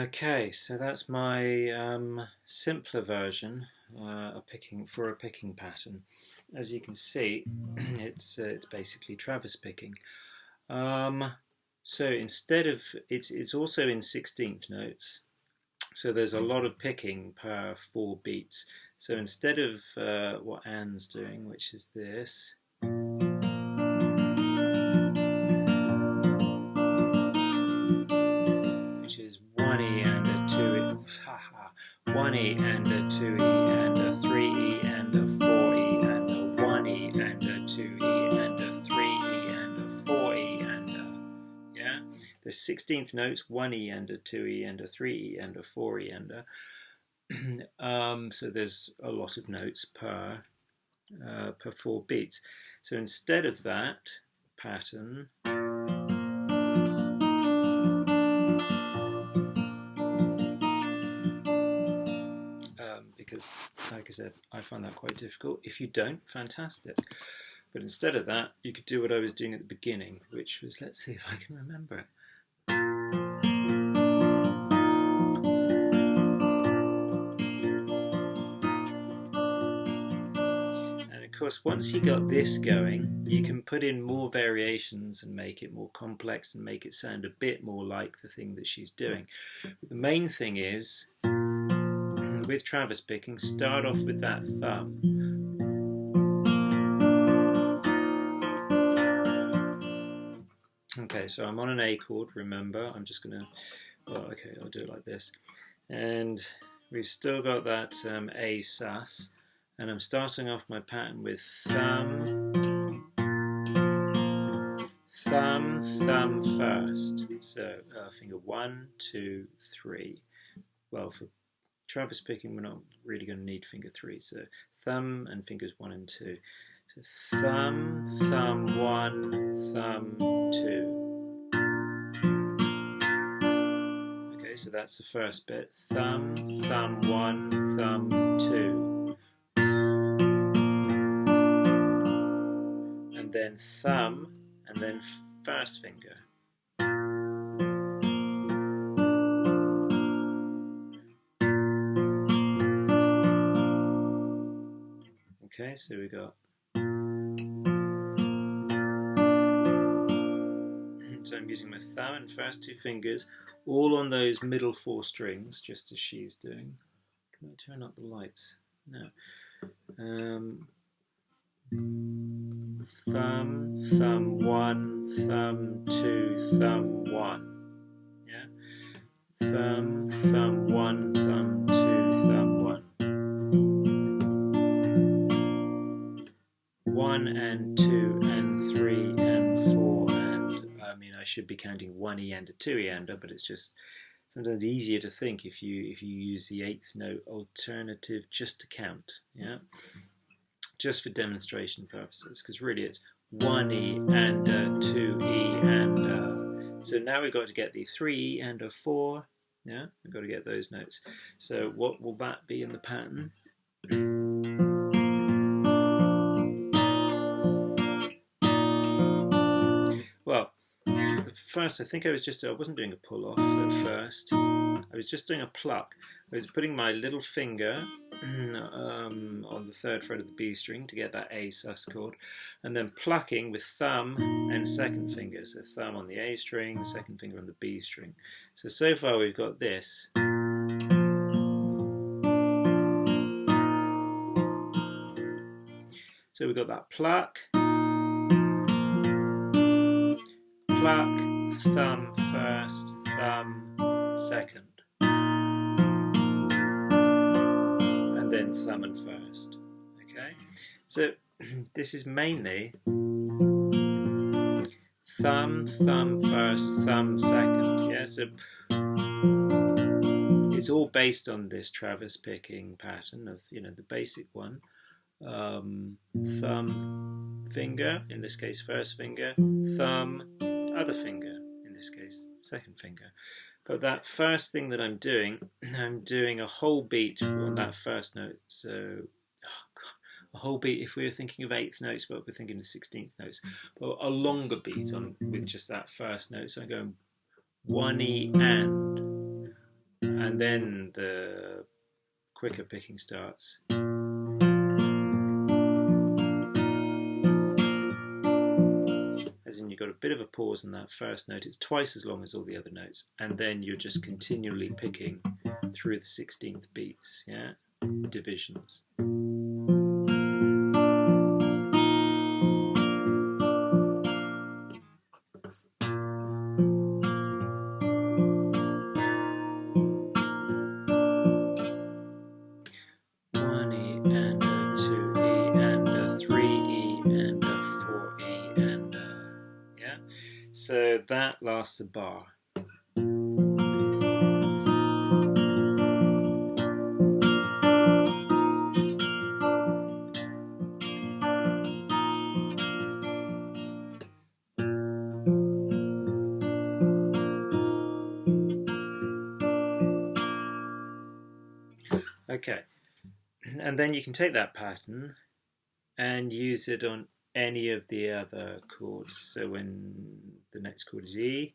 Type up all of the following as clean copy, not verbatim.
Okay, so that's my simpler version for a picking pattern. As you can see, it's basically Travis picking. So instead of it's also in 16th notes. So there's a lot of picking per 4 beats. So instead of what Anne's doing, which is this, which is 1E and a 2E, haha, 1E and a 2E and a 3E and a 4E and a 1E and a 2E and a 3E and a 4E and a, yeah? There's 16th notes, 1E and a 2E and a 3E and a 4E and a, so there's a lot of notes per 4 beats. So instead of that pattern, because, like I said, I find that quite difficult. If you don't, fantastic. But instead of that, you could do what I was doing at the beginning, which was, let's see if I can remember it. And of course, once you got this going, you can put in more variations and make it more complex and make it sound a bit more like the thing that she's doing. But the main thing is, with Travis picking, start off with that thumb. Okay, so I'm on an A chord, remember. I'm just going to, well, okay, I'll do it like this. And we've still got that A sus. And I'm starting off my pattern with thumb, thumb, thumb first. So finger 1, 2, 3. Well, for Travis picking, we're not really going to need finger 3. So thumb and fingers 1 and 2. So thumb, thumb 1, thumb 2. Okay, so that's the first bit. Thumb, thumb 1, thumb 2. And then thumb, and then first finger. Okay, so we got. So I'm using my thumb and first 2 fingers, all on those middle 4 strings, just as she's doing. Can I turn up the lights? No. Thumb, thumb 1, thumb 2, thumb 1. Yeah. Thumb, thumb 1, thumb 2, thumb 1. 1 and 2 and 3 and 4 and I mean I should be counting 1E and a 2E and a, but it's just sometimes easier to think if you use the 8th note alternative just to count, yeah, just for demonstration purposes, because really it's 1E and a 2E and a. So now we've got to get the 3E and a 4, yeah, we've got to get those notes. So what will that be in the pattern? Well, first I think I wasn't doing a pull off at first. I was just doing a pluck. I was putting my little finger on the 3rd fret of the B string to get that A sus chord, and then plucking with thumb and second finger. So thumb on the A string, second finger on the B string. So far we've got this. So we've got that pluck, pluck, thumb first, thumb second, and then thumb and first. Okay, so this is mainly thumb, thumb first, thumb second. Yeah, so it's all based on this Travis picking pattern of, you know, the basic one. Thumb, finger, in this case first finger, thumb, other finger, in this case second finger. But that first thing that I'm doing a whole beat on that first note. So a whole beat if we were thinking of 8th notes, but we're thinking of 16th notes. But a longer beat on with just that first note. So I'm going 1E and and then the quicker picking starts. As in, you've got a bit of a pause in that first note. It's twice as long as all the other notes, and then you're just continually picking through the 16th beats, yeah? Divisions. So that lasts a bar. Okay, and then you can take that pattern and use it on any of the other chords. So when the next chord is E,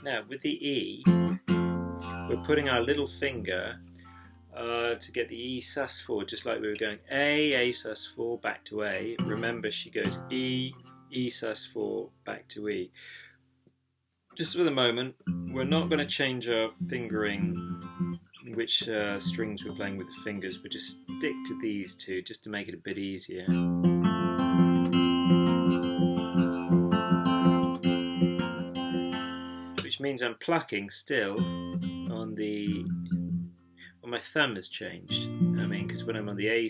now with the E, we're putting our little finger to get the E sus4, just like we were going A sus4, back to A. Remember, she goes E sus4, back to E. Just for the moment, we're not going to change our fingering, which strings we're playing with the fingers. We'll just stick to these two, just to make it a bit easier. Which means I'm plucking still on the... Well, my thumb has changed. I mean, because when I'm on the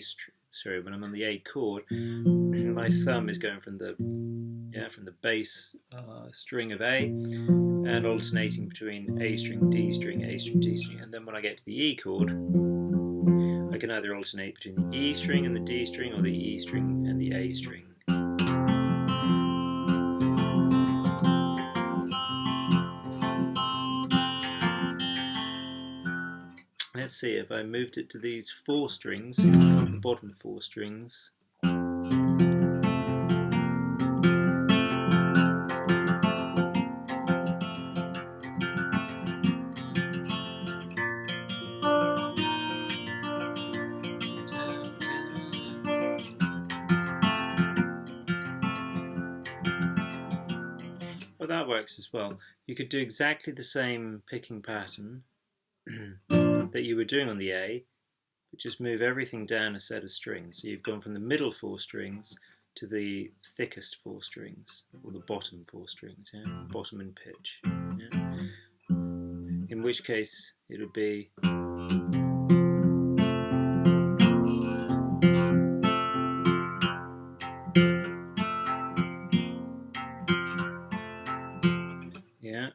when I'm on the A chord, my thumb is going from the bass string of A and alternating between A string, D string, A string, D string, and then when I get to the E chord, I can either alternate between the E string and the D string, or the E string and the A string. Let's see, if I moved it to these 4 strings, the bottom 4 strings. Well, that works as well. You could do exactly the same picking pattern that you were doing on the A, but just move everything down a set of strings. So you've gone from the middle 4 strings to the thickest 4 strings, or the bottom 4 strings, yeah? Bottom and pitch. Yeah? In which case it would be... yeah.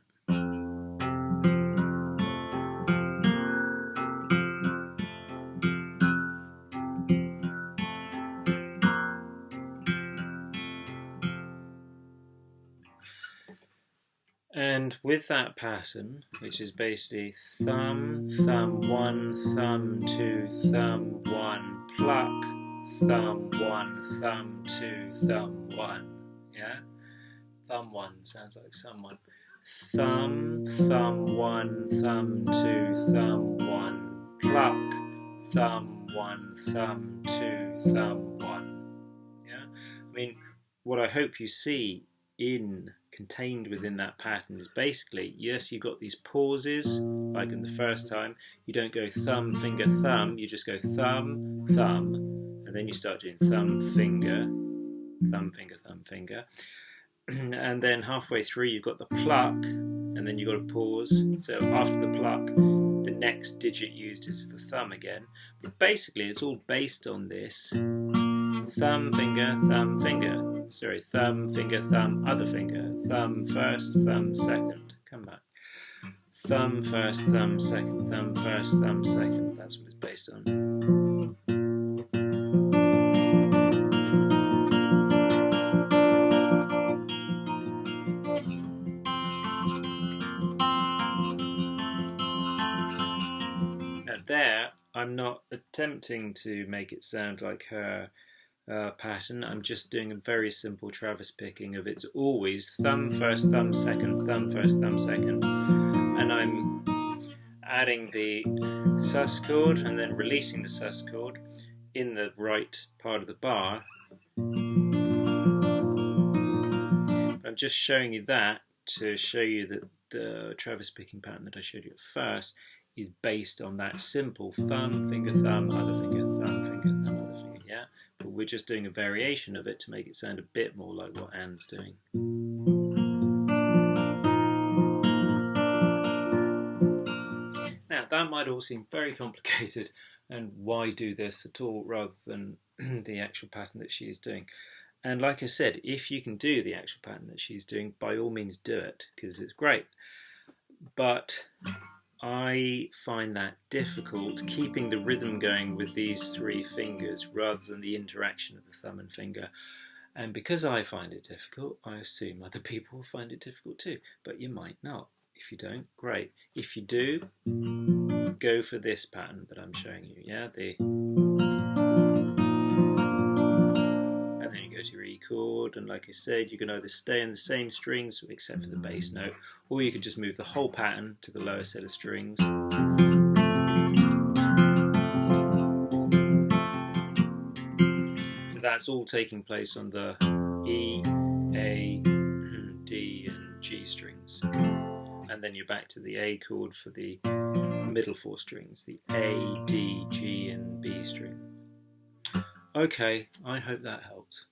And with that pattern, which is basically thumb, thumb 1, thumb 2, thumb 1, pluck, thumb 1, thumb 2, thumb 1, yeah? Thumb 1 sounds like someone. Thumb, thumb 1, thumb 2, thumb 1, pluck, thumb 1, thumb 2, thumb 1, yeah? I mean, what I hope you see contained within that pattern is basically, yes, you've got these pauses, like in the first time, you don't go thumb, finger, thumb, you just go thumb, thumb, and then you start doing thumb, finger, thumb, finger, thumb, finger, and then halfway through you've got the pluck, and then you've got a pause, so after the pluck, the next digit used is the thumb again, but basically it's all based on this thumb, finger, sorry, thumb, finger, thumb, other finger, thumb first, thumb second, come back, thumb first, thumb second, thumb first, thumb second, that's what it's based on. Now there, I'm not attempting to make it sound like her pattern. I'm just doing a very simple Travis picking of it's always thumb first, thumb second, thumb first, thumb second, and I'm adding the sus chord and then releasing the sus chord in the right part of the bar. I'm just showing you that to show you that the Travis picking pattern that I showed you at first is based on that simple thumb, finger, thumb, other finger, thumb, finger, thumb, other finger, yeah? But we're just doing a variation of it to make it sound a bit more like what Anne's doing. Now, that might all seem very complicated, and why do this at all rather than the actual pattern that she is doing? And like I said, if you can do the actual pattern that she's doing, by all means do it, because it's great. But I find that difficult, keeping the rhythm going with these three fingers rather than the interaction of the thumb and finger. And because I find it difficult, I assume other people will find it difficult too. But you might not. If you don't, great. If you do, go for this pattern that I'm showing you. Yeah, and then you go to your E chord, and like I said, you can either stay in the same strings except for the bass note, or you can just move the whole pattern to the lower set of strings. So that's all taking place on the E, A, D, and G strings. And then you're back to the A chord for the middle four strings, the A, D, G, and B string. Okay, I hope that helped.